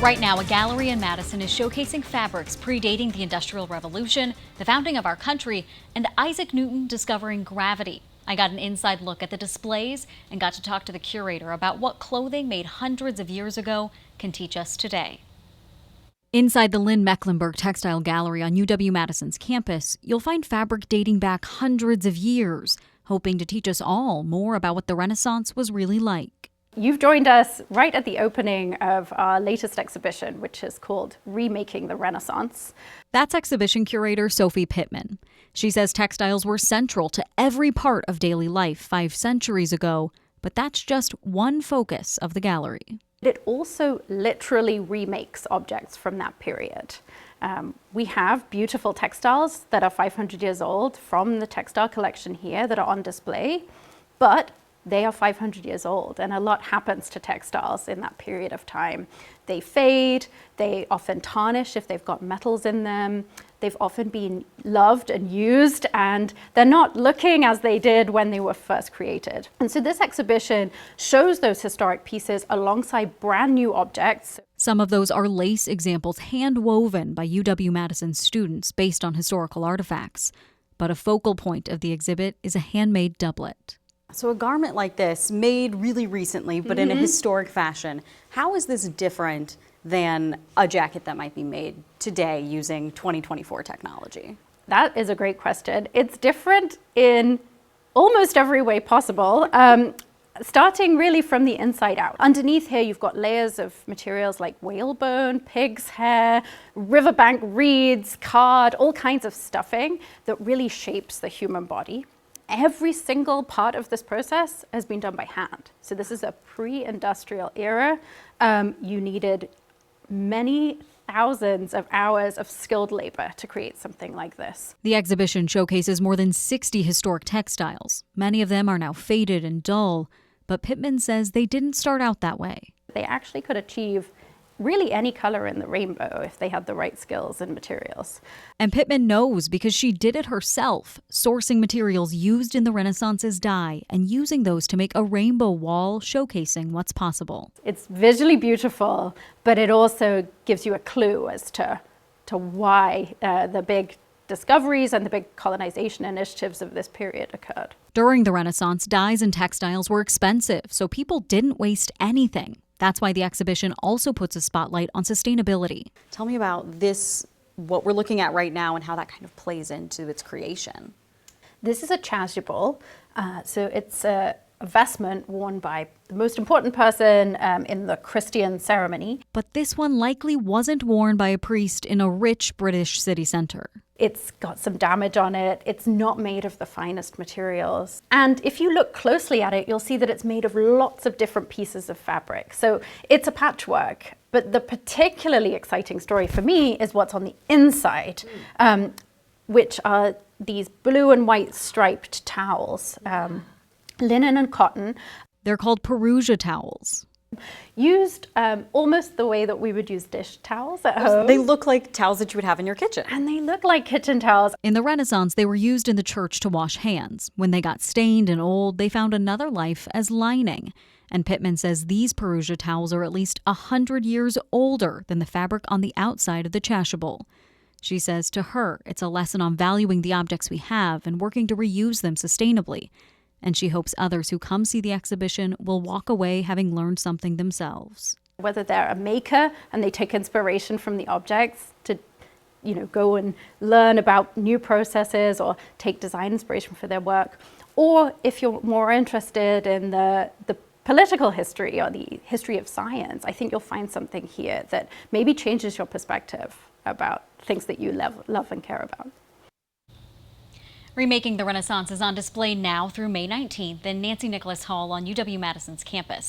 Right now, a gallery in Madison is showcasing fabrics predating the Industrial Revolution, the founding of our country, and Isaac Newton discovering gravity. I got an inside look at the displays and got to talk to the curator about what clothing made hundreds of years ago can teach us today. Inside the Lynn Mecklenburg Textile Gallery on UW-Madison's campus, you'll find fabric dating back hundreds of years, hoping to teach us all more about what the Renaissance was really like. You've joined us right at the opening of our latest exhibition, which is called Remaking the Renaissance. That's exhibition curator Sophie Pittman. She says textiles were central to every part of daily life 5 centuries ago, but that's just one focus of the gallery. It also literally remakes objects from that period. We have beautiful textiles that are 500 years old from the textile collection here that are on display, but they are 500 years old, and a lot happens to textiles in that period of time. They fade, they often tarnish if they've got metals in them, they've often been loved and used, and they're not looking as they did when they were first created. And so this exhibition shows those historic pieces alongside brand new objects. Some of those are lace examples hand-woven by UW-Madison students based on historical artifacts. But a focal point of the exhibit is a handmade doublet. So a garment like this, made really recently, but in a historic fashion, how is this different than a jacket that might be made today using 2024 technology? That is a great question. It's different in almost every way possible, starting really from the inside out. Underneath here, you've got layers of materials like whalebone, pig's hair, riverbank reeds, card, all kinds of stuffing that really shapes the human body. Every single part of this process has been done by hand. So this is a pre-industrial era. You needed many thousands of hours of skilled labor to create something like this. The exhibition showcases more than 60 historic textiles. Many of them are now faded and dull, but Pittman says they didn't start out that way. They actually could achieve really any color in the rainbow if they had the right skills and materials. And Pittman knows because she did it herself, sourcing materials used in the Renaissance's dye and using those to make a rainbow wall showcasing what's possible. It's visually beautiful, but it also gives you a clue as to why the big discoveries and the big colonization initiatives of this period occurred. During the Renaissance, dyes and textiles were expensive, so people didn't waste anything. That's why the exhibition also puts a spotlight on sustainability. Tell me about this, what we're looking at right now, and how that kind of plays into its creation. This is a chasuble, so it's a vestment worn by the most important person in the Christian ceremony. But this one likely wasn't worn by a priest in a rich British city centre. It's got some damage on it. It's not made of the finest materials. And if you look closely at it, you'll see that it's made of lots of different pieces of fabric. So it's a patchwork. But the particularly exciting story for me is what's on the inside, which are these blue and white striped towels, linen and cotton. They're called Perusia towels. Used almost the way that we would use dish towels at home. They look like towels that you would have in your kitchen. And they look like kitchen towels. In the Renaissance, they were used in the church to wash hands. When they got stained and old, they found another life as lining. And Pittman says these Perusia towels are at least 100 years older than the fabric on the outside of the chasuble. She says to her, it's a lesson on valuing the objects we have and working to reuse them sustainably. And she hopes others who come see the exhibition will walk away having learned something themselves. Whether they're a maker and they take inspiration from the objects to, go and learn about new processes or take design inspiration for their work, or if you're more interested in the political history or the history of science, I think you'll find something here that maybe changes your perspective about things that you love and care about. Remaking the Renaissance is on display now through May 19th in Nancy Nicholas Hall on UW-Madison's campus.